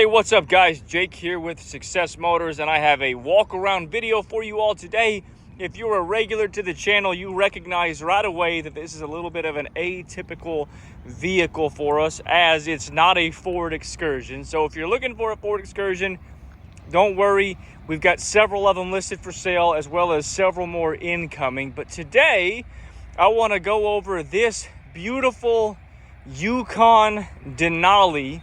Hey, what's up guys? Jake here with Success Motors, and I have a walk around video for you all today. If you're a regular to the channel, you recognize right away that this is a little bit of an atypical vehicle for us, as it's not a Ford Excursion. So if you're looking for a Ford Excursion, don't worry, we've got several of them listed for sale, as well as several more incoming. But today I want to go over this beautiful Yukon Denali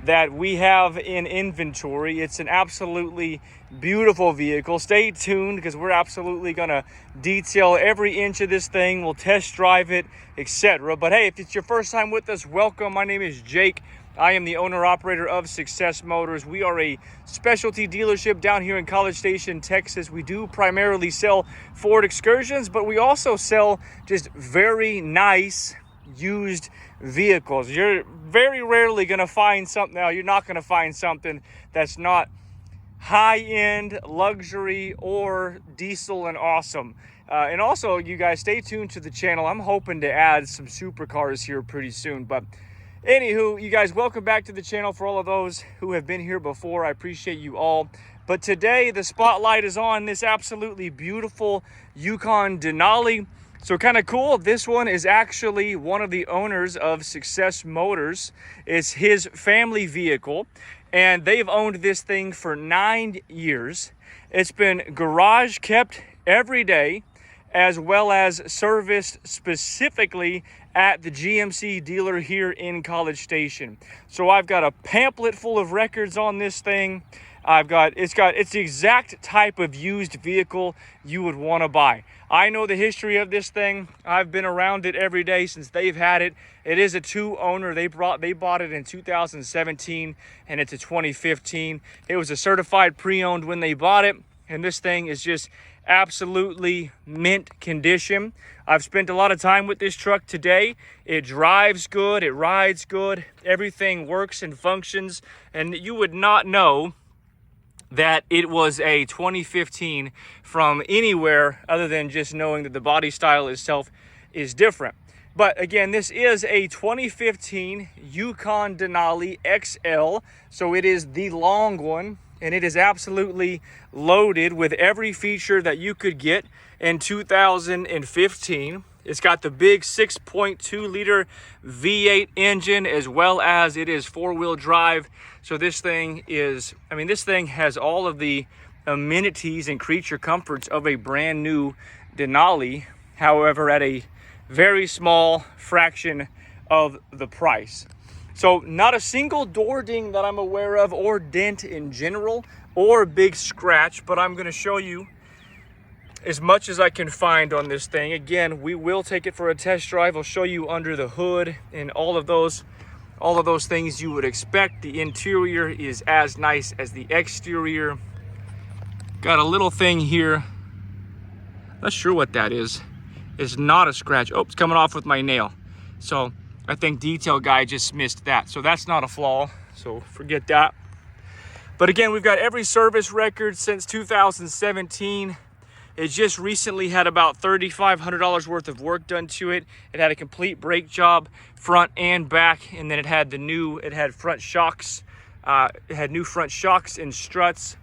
that we have in inventory. It's an absolutely beautiful vehicle. Stay tuned because we're absolutely gonna detail every inch of this thing. We'll test drive it, etc. But hey, if it's your first time with us, welcome. My name is Jake. I am the owner operator of Success Motors. We are a specialty dealership down here in College Station, Texas. We do primarily sell Ford Excursions, but we also sell just very nice used vehicles. You're very rarely going to find something. Now, you're not going to find something that's not high-end, luxury, or diesel and awesome. And also, you guys, stay tuned to the channel. I'm hoping to add some supercars here pretty soon. But anywho, you guys, welcome back to the channel. For all of those who have been here before, I appreciate you all. But today, the spotlight is on this absolutely beautiful Yukon Denali. So kind of cool, this one is actually one of the owners of Success Motors. It's his family vehicle, and they've owned this thing for 9 years. It's been garage kept every day, as well as serviced specifically at the GMC dealer here in College Station. So I've got a pamphlet full of records on this thing. It's the exact type of used vehicle you would want to buy. I know the history of this thing. I've been around it every day since they've had it. It is a two-owner. They bought it in 2017, and it's a 2015. It was a certified pre-owned when they bought it, and this thing is just absolutely mint condition. I've spent a lot of time with this truck today. It drives good, it rides good, everything works and functions, and you would not know that it was a 2015 from anywhere other than just knowing that the body style itself is different. But again, this is a 2015 Yukon Denali XL, so it is the long one, and it is absolutely loaded with every feature that you could get in 2015. It's got the big 6.2 liter V8 engine, as well as it is four-wheel drive. So this thing has all of the amenities and creature comforts of a brand new Denali, however, at a very small fraction of the price. So not a single door ding that I'm aware of, or dent in general, or big scratch, but I'm gonna show you as much as I can find on this thing. Again, we will take it for a test drive. I'll show you under the hood and all of those things you would expect. The interior is as nice as the exterior. Got a little thing here. Not sure what that is. It's not a scratch. Oh, it's coming off with my nail. So I think detail guy just missed that. So that's not a flaw. So forget that. But again, we've got every service record since 2017. It just recently had about $3,500 worth of work done to it. It had a complete brake job, front and back, and then it had front shocks. It had new front shocks and struts,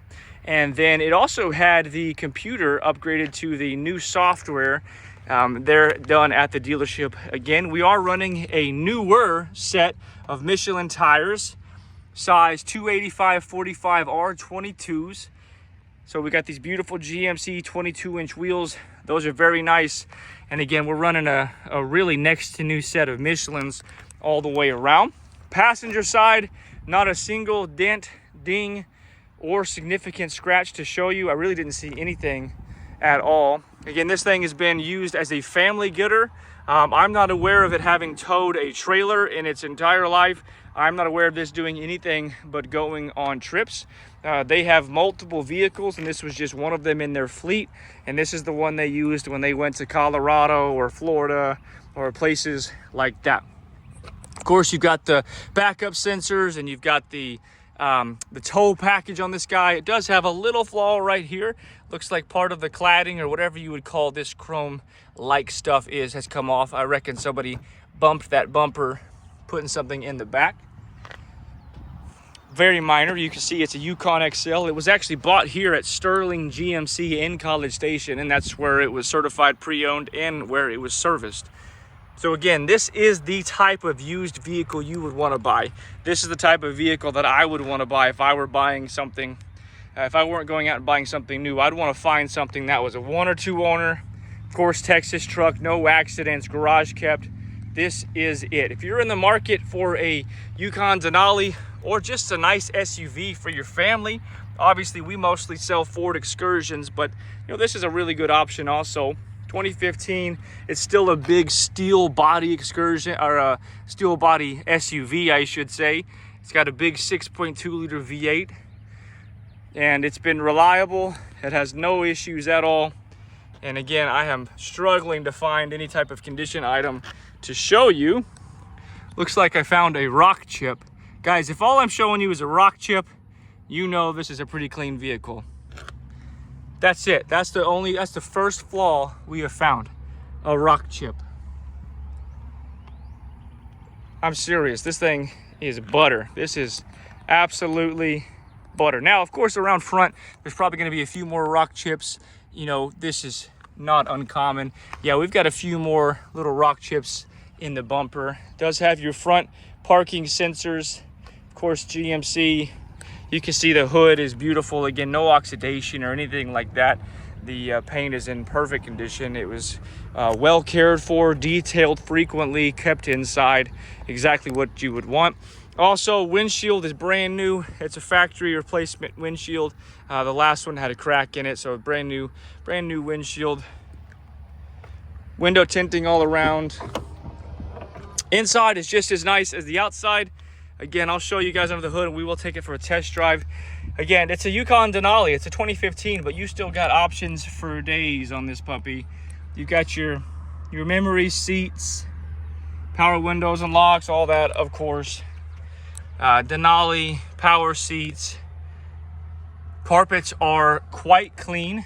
and then it also had the computer upgraded to the new software. They're done at the dealership. Again, we are running a newer set of Michelin tires, size 285/45 R22s. So we got these beautiful GMC 22-inch wheels. Those are very nice. And again, we're running a really next to new set of Michelins all the way around. Passenger side, not a single dent, ding, or significant scratch to show you. I really didn't see anything at all. Again, this thing has been used as a family gooder. I'm not aware of it having towed a trailer in its entire life. I'm not aware of this doing anything but going on trips. They have multiple vehicles, and this was just one of them in their fleet. And this is the one they used when they went to Colorado or Florida or places like that. Of course, you've got the backup sensors, and you've got the tow package on this guy. It does have a little flaw right here. Looks like part of the cladding, or whatever you would call this chrome-like stuff has come off. I reckon somebody bumped that bumper putting something in the back. very minor. You can see it's a Yukon XL. It was actually bought here at Sterling GMC in College Station, and that's where it was certified pre-owned and where it was serviced. So again, this is the type of used vehicle you would want to buy. This is the type of vehicle that I would want to buy if I were buying something. If I weren't going out and buying something new, I'd want to find something that was a 1 or 2 owner. Of course, Texas truck, no accidents, garage kept. This is it. If you're in the market for a Yukon Denali or just a nice SUV for your family, obviously we mostly sell Ford Excursions, but this is a really good option also. 2015, it's still a big steel body Excursion, or a steel body SUV, I should say. It's got a big 6.2 liter V8, and it's been reliable. It has no issues at all. And again, I am struggling to find any type of condition item to show you. Looks like I found a rock chip. Guys, if all I'm showing you is a rock chip, this is a pretty clean vehicle. That's it. That's the first flaw we have found. A rock chip. I'm serious. This thing is butter. This is absolutely butter. Now, of course, around front, there's probably going to be a few more rock chips. This is not uncommon. Yeah, we've got a few more little rock chips in the bumper. It does have your front parking sensors. Of course, GMC. You can see the hood is beautiful. Again, no oxidation or anything like that. The paint is in perfect condition. It was well cared for, detailed frequently, kept inside, exactly what you would want. Also, windshield is brand new. It's a factory replacement windshield. The last one had a crack in it, so brand new windshield. Window tinting all around. Inside is just as nice as the outside. Again, I'll show you guys under the hood and we will take it for a test drive. Again, it's a Yukon Denali. It's a 2015, but you still got options for days on this puppy. You got your memory seats, power windows and locks, all that, of course. Denali, power seats. Carpets are quite clean.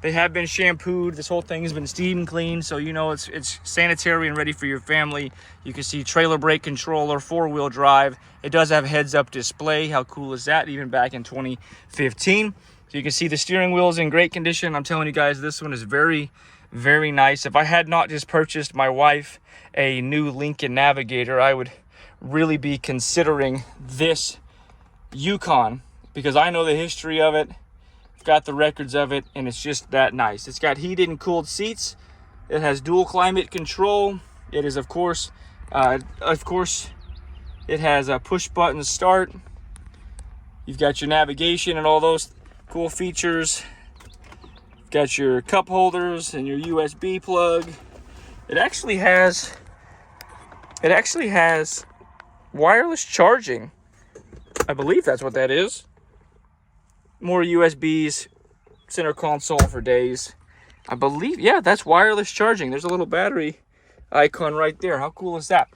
They have been shampooed. This whole thing has been steam cleaned, so it's sanitary and ready for your family. You can see trailer brake controller, 4-wheel drive. It does have heads-up display. How cool is that? Even back in 2015. So you can see the steering wheel is in great condition. I'm telling you guys, this one is very, very nice. If I had not just purchased my wife a new Lincoln Navigator, I would really be considering this Yukon because I know the history of it. Got the records of it, and it's just that nice. It's got heated and cooled seats. It has dual climate control. It is, of course, it has a push button start. You've got your navigation and all those cool features. You've got your cup holders and your USB plug. It actually has wireless charging. I believe that's what that is. More USBs, center console for days. I believe, yeah, that's wireless charging. There's a little battery icon right there. How cool is that?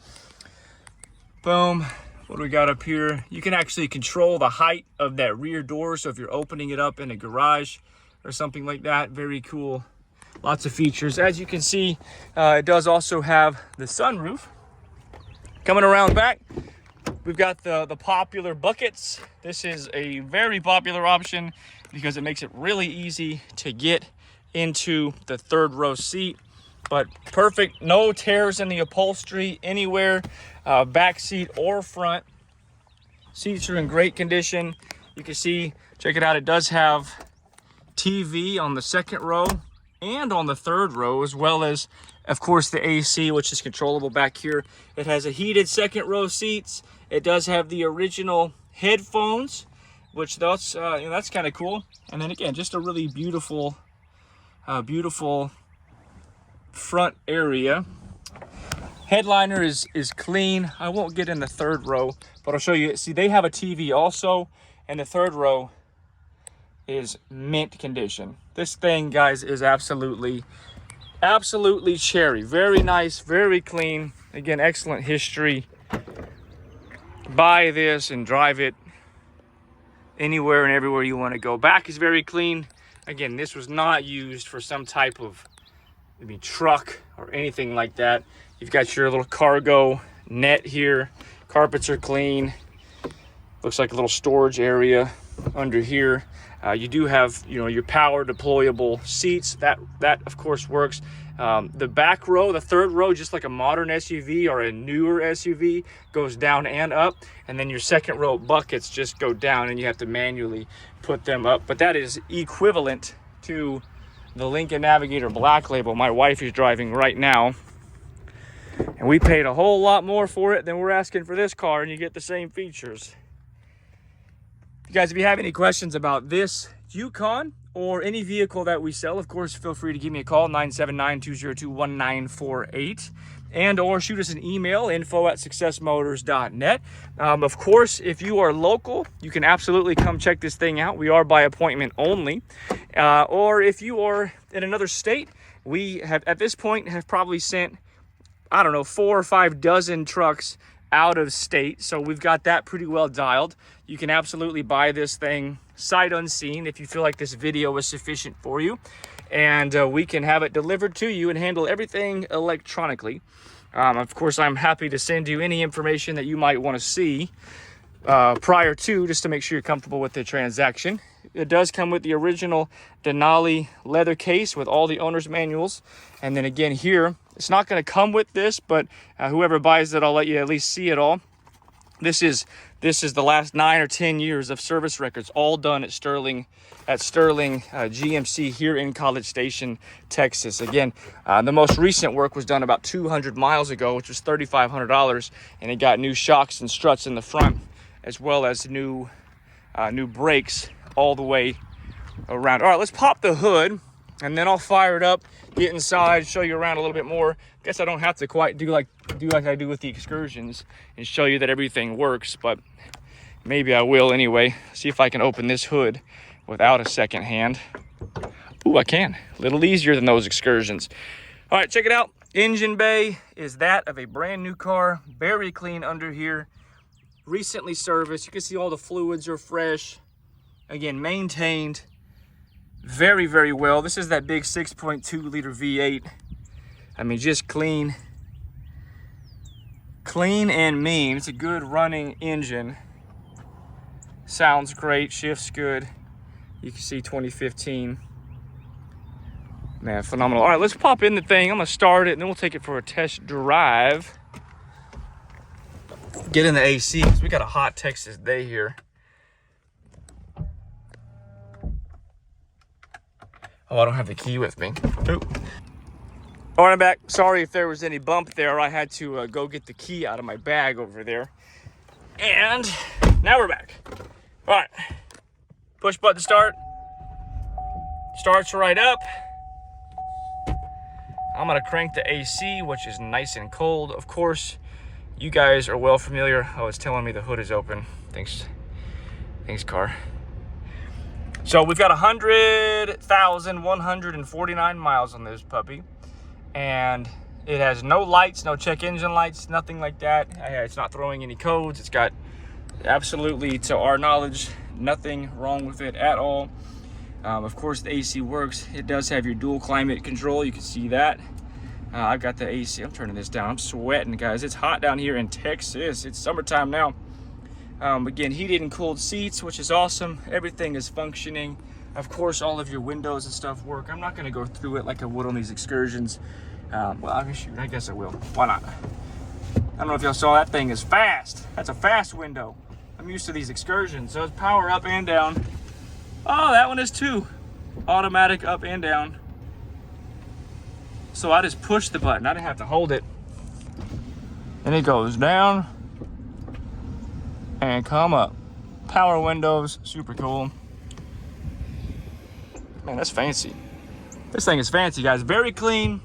Boom. What do we got up here? You can actually control the height of that rear door. So if you're opening it up in a garage or something like that, very cool. Lots of features. As you can see, it does also have the sunroof. Coming around back, we've got the popular buckets. This is a very popular option because it makes it really easy to get into the 3rd row seat. But perfect, no tears in the upholstery anywhere, back seat or front. Seats are in great condition. You can see, check it out, it does have TV on the 2nd row and on the 3rd row, as well as, of course, the AC, which is controllable back here. It has a heated 2nd row seats. It does have the original headphones, which that's kind of cool. And then again, just a really beautiful front area. Headliner is clean. I won't get in the 3rd row, but I'll show you. See, they have a TV also, and the 3rd row is mint condition. This thing, guys, is absolutely cherry. Very nice, very clean. Again, excellent history. Buy this and drive it anywhere and everywhere you want to go. Back is very clean. Again, this was not used for some type of maybe truck or anything like that. You've got your little cargo net here. Carpets are clean. Looks like a little storage area under here. You do have, you know, your power deployable seats. That of course works. The back row, the third row, just like a modern SUV or a newer SUV, goes down and up. And then your second row buckets just go down and you have to manually put them up. But that is equivalent to the Lincoln Navigator Black Label my wife is driving right now. And we paid a whole lot more for it than we're asking for this car, and you get the same features. You guys, if you have any questions about this Yukon or any vehicle that we sell, of course, feel free to give me a call, 979-202-1948, and or shoot us an email, info@successmotors.net. Of course, if you are local, you can absolutely come check this thing out. We are by appointment only. Or if you are in another state, we have, at this point, have probably sent, I don't know, 4 or 5 dozen trucks out of state. So we've got that pretty well dialed. You can absolutely buy this thing sight unseen if you feel like this video is sufficient for you. And we can have it delivered to you and handle everything electronically. Of course, I'm happy to send you any information that you might want to see prior to, just to make sure you're comfortable with the transaction. It does come with the original Denali leather case with all the owner's manuals. And then again here, it's not going to come with this, but whoever buys it, I'll let you at least see it all. This is the last 9 or 10 years of service records, all done at Sterling GMC here in College Station, Texas. Again, the most recent work was done about 200 miles ago, which was $3,500, and it got new shocks and struts in the front, as well as new brakes all the way around. All right, let's pop the hood, and then I'll fire it up, get inside, show you around a little bit more. Guess I don't have to quite do like I do with the Excursions and show you that everything works, but maybe I will anyway. See if I can open this hood without a second hand. Ooh, I can. A little easier than those Excursions. All right, check it out. Engine bay is that of a brand new car. Very clean under here. Recently serviced. You can see all the fluids are fresh. Again, maintained very, very well. This is that big 6.2 liter V8. I mean, just clean and mean. It's a good running engine. Sounds great, shifts good. You can see 2015. Man, phenomenal. All right, let's pop in the thing. I'm gonna start it and then we'll take it for a test drive. Get in the AC, because we got a hot Texas day here. Oh, I don't have the key with me. Ooh. All right, I'm back. Sorry if there was any bump there. I had to go get the key out of my bag over there. And now we're back. All right. Push button start. Starts right up. I'm going to crank the AC, which is nice and cold. Of course, you guys are well familiar. Oh, it's telling me the hood is open. Thanks, car. So we've got 100,149 miles on this puppy, and it has no lights, no check engine lights, nothing like that. It's not throwing any codes. It's got absolutely, to our knowledge, nothing wrong with it at all. Of course, the AC works. It does have your dual climate control. You can see that. I've got the AC. I'm turning this down. I'm sweating, guys. It's hot down here in Texas. It's summertime now. Again, heated and cooled seats, which is awesome. Everything is functioning. Of course, all of your windows and stuff work. I'm not going to go through it like I would on these Excursions. Well, I guess I will. Why not? I don't know if y'all saw, that thing is fast. That's a fast window. I'm used to these Excursions. So it's power up and down. Oh, that one is too. Automatic up and down. So I just push the button. I didn't have to hold it. And it goes down and come up. Power windows, super cool. Man, that's fancy. This thing is fancy, guys. Very clean.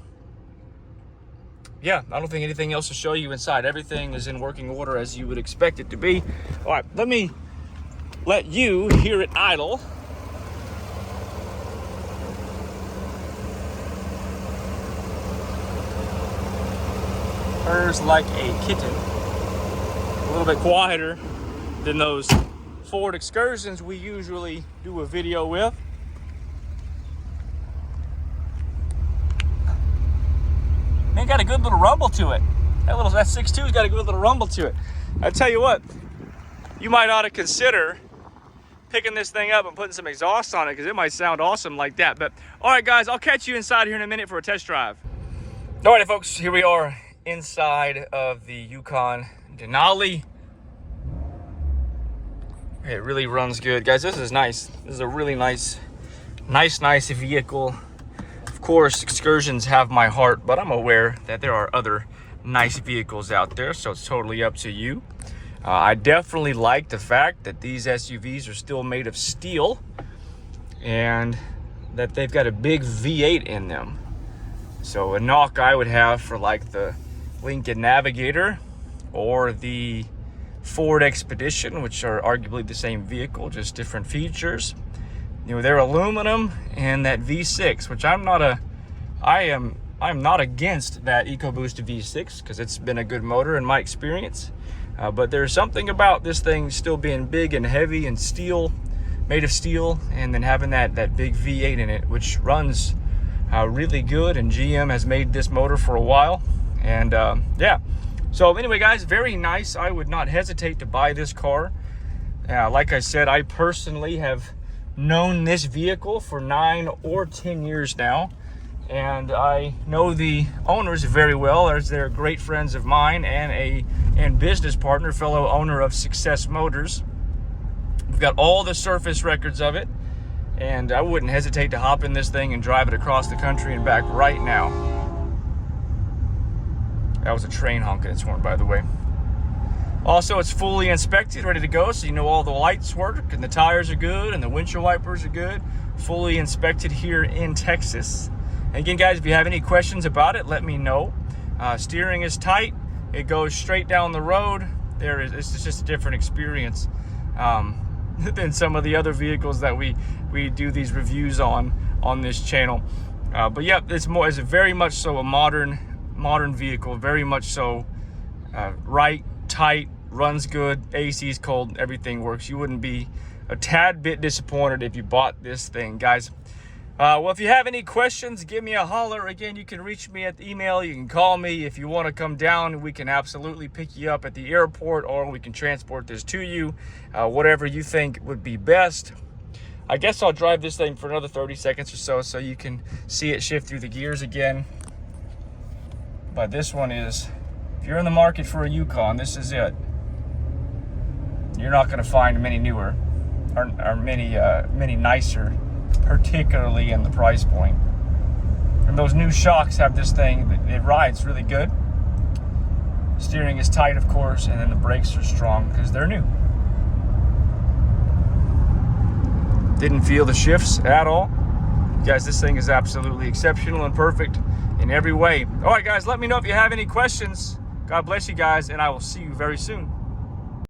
Yeah, I don't think anything else to show you inside. Everything is in working order as you would expect it to be. All right, let me let you hear it idle. Purrs like a kitten. A little bit quieter than those Ford Excursions we usually do a video with. Man, got a good little rumble to it. That 6.2's got a good little rumble to it. I tell you what, you might ought to consider picking this thing up and putting some exhaust on it, because it might sound awesome like that. But all right, guys, I'll catch you inside here in a minute for a test drive. All right, folks, here we are inside of the Yukon Denali. It really runs good, guys. This is nice. This is a really nice vehicle. Of course, excursions have my heart, but I'm aware that there are other nice vehicles out there, so it's totally up to you. I definitely like the fact that these SUVs are still made of steel and that they've got a big V8 in them. So a knock I would have for like the Lincoln Navigator or the Ford Expedition, which are arguably the same vehicle, just different features. You know, they're aluminum, and that V6, which I'm not against that EcoBoost V6 because it's been a good motor in my experience. But there's something about this thing still being big and heavy and steel, made of steel, and then having that big V8 in it, which runs really good. And GM has made this motor for a while, and yeah. So anyway, guys, very nice. I would not hesitate to buy this car. Like I said, I personally have known this vehicle for 9 or 10 years now, and I know the owners very well, as they're great friends of mine and business partner, fellow owner of Success Motors. We've got all the surface records of it, and I wouldn't hesitate to hop in this thing and drive it across the country and back right now. That was a train honking its horn, by the way. Also, it's fully inspected, ready to go, so you know all the lights work and the tires are good and the windshield wipers are good. Fully inspected here in Texas. And again, guys, if you have any questions about it, let me know. Steering is tight. It goes straight down the road. It's just a different experience than some of the other vehicles that we do these reviews on this channel. But yeah, it's very much so a modern vehicle, very much so right, tight, runs good, AC's cold, everything works. You wouldn't be a tad bit disappointed if you bought this thing, guys. Well, if you have any questions, give me a holler. Again, you can reach me at the email. You can call me. If you want to come down, we can absolutely pick you up at the airport, or we can transport this to you, whatever you think would be best. I guess I'll drive this thing for another 30 seconds or so you can see it shift through the gears again. But this one is, if you're in the market for a Yukon, this is it. You're not going to find many newer or many nicer, particularly in the price point. And those new shocks have this thing, it rides really good. Steering is tight, of course, and then the brakes are strong because they're new. Didn't feel the shifts at all. Guys, this thing is absolutely exceptional and perfect in every way. All right, guys, let me know if you have any questions. God bless you guys, and I will see you very soon.